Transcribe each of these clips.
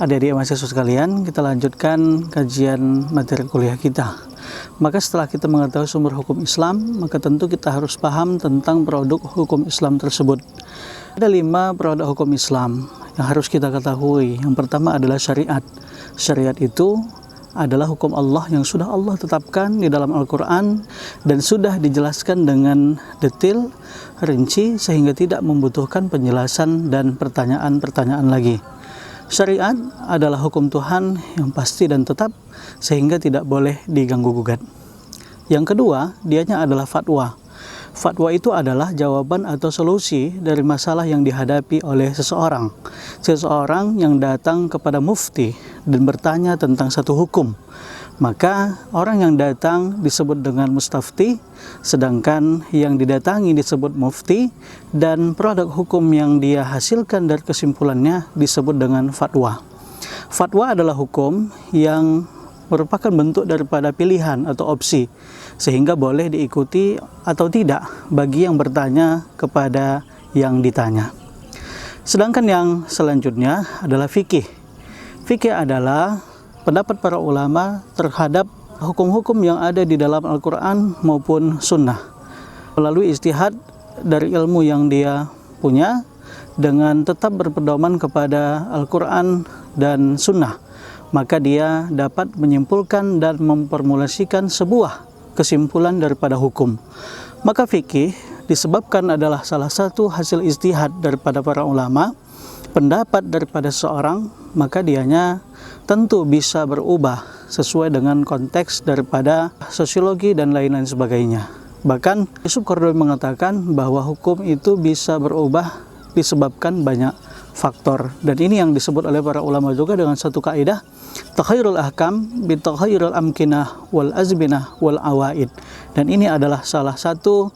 Adik-adik mahasiswa sekalian, kita lanjutkan kajian materi kuliah kita. Maka setelah kita mengetahui sumber hukum Islam, maka tentu kita harus paham tentang produk hukum Islam tersebut. Ada 5 produk hukum Islam yang harus kita ketahui. Yang pertama adalah syariat. Syariat itu adalah hukum Allah yang sudah Allah tetapkan di dalam Al-Quran dan sudah dijelaskan dengan detail, rinci, sehingga tidak membutuhkan penjelasan dan pertanyaan-pertanyaan lagi. Syariat adalah hukum Tuhan yang pasti dan tetap sehingga tidak boleh diganggu-gugat. Yang kedua, dianya adalah fatwa. Fatwa itu adalah jawaban atau solusi dari masalah yang dihadapi oleh seseorang. Seseorang yang datang kepada mufti dan bertanya tentang satu hukum. Maka orang yang datang disebut dengan mustafti, sedangkan yang didatangi disebut mufti, dan produk hukum yang dia hasilkan dari kesimpulannya disebut dengan fatwa. Fatwa adalah hukum yang merupakan bentuk daripada pilihan atau opsi, sehingga boleh diikuti atau tidak bagi yang bertanya kepada yang ditanya. Sedangkan yang selanjutnya adalah fikih. Fikih adalah pendapat para ulama terhadap hukum-hukum yang ada di dalam Al-Quran maupun Sunnah. Melalui ijtihad dari ilmu yang dia punya dengan tetap berpedoman kepada Al-Quran dan Sunnah, maka dia dapat menyimpulkan dan memformulasikan sebuah kesimpulan daripada hukum. Maka fikih disebabkan adalah salah satu hasil ijtihad daripada para ulama, pendapat daripada seorang, maka dianya tentu bisa berubah sesuai dengan konteks daripada sosiologi dan lain-lain sebagainya. Bahkan Yusuf Qaradawi mengatakan bahwa hukum itu bisa berubah disebabkan banyak faktor, dan ini yang disebut oleh para ulama juga dengan satu kaidah, takhayyurul ahkam bi takhayyuril amkinah wal azminah wal awaid. Dan ini adalah salah satu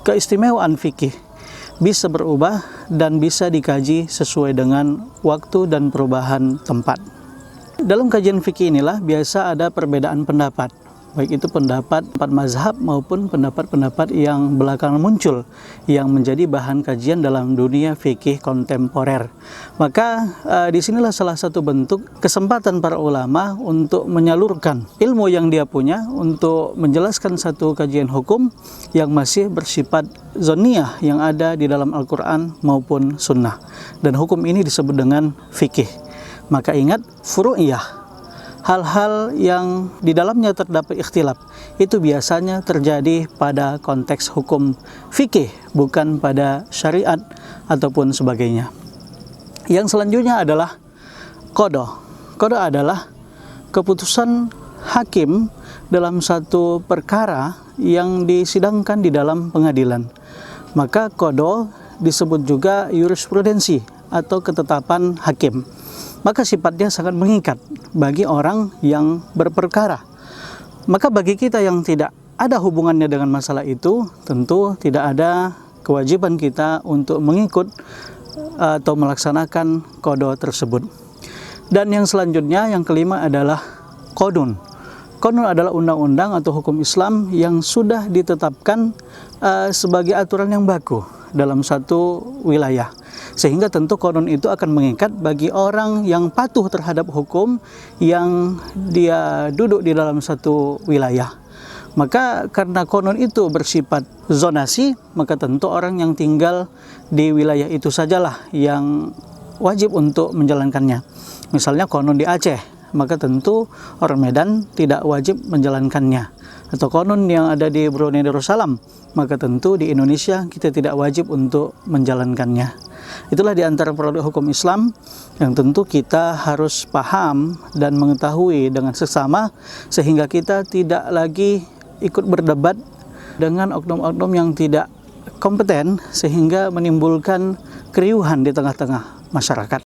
keistimewaan fikih, bisa berubah dan bisa dikaji sesuai dengan waktu dan perubahan tempat. Dalam kajian fikih inilah biasa ada perbedaan pendapat, baik itu pendapat mazhab maupun pendapat-pendapat yang belakangan muncul yang menjadi bahan kajian dalam dunia fikih kontemporer. Maka disinilah salah satu bentuk kesempatan para ulama untuk menyalurkan ilmu yang dia punya untuk menjelaskan satu kajian hukum yang masih bersifat zoniyah yang ada di dalam Al-Quran maupun Sunnah. Dan hukum ini disebut dengan fikih. Maka ingat, furu'iyah, hal-hal yang di dalamnya terdapat ikhtilaf, itu biasanya terjadi pada konteks hukum fikih, bukan pada syariat ataupun sebagainya. Yang selanjutnya adalah qada. Qada adalah keputusan hakim dalam satu perkara yang disidangkan di dalam pengadilan. Maka qada disebut juga jurisprudensi atau ketetapan hakim. Maka sifatnya sangat mengikat bagi orang yang berperkara. Maka bagi kita yang tidak ada hubungannya dengan masalah itu, tentu tidak ada kewajiban kita untuk mengikut atau melaksanakan qada tersebut. Dan yang selanjutnya, yang kelima adalah qanun. Qanun adalah undang-undang atau hukum Islam yang sudah ditetapkan sebagai aturan yang baku dalam satu wilayah. Sehingga tentu qanun itu akan mengikat bagi orang yang patuh terhadap hukum yang dia duduk di dalam satu wilayah. Maka karena qanun itu bersifat zonasi, maka tentu orang yang tinggal di wilayah itu sajalah yang wajib untuk menjalankannya. Misalnya qanun di Aceh, maka tentu orang Medan tidak wajib menjalankannya. Atau qanun yang ada di Brunei Darussalam, maka tentu di Indonesia kita tidak wajib untuk menjalankannya. Itulah di antara produk hukum Islam yang tentu kita harus paham dan mengetahui dengan seksama, sehingga kita tidak lagi ikut berdebat dengan oknum-oknum yang tidak kompeten sehingga menimbulkan keriuhan di tengah-tengah masyarakat.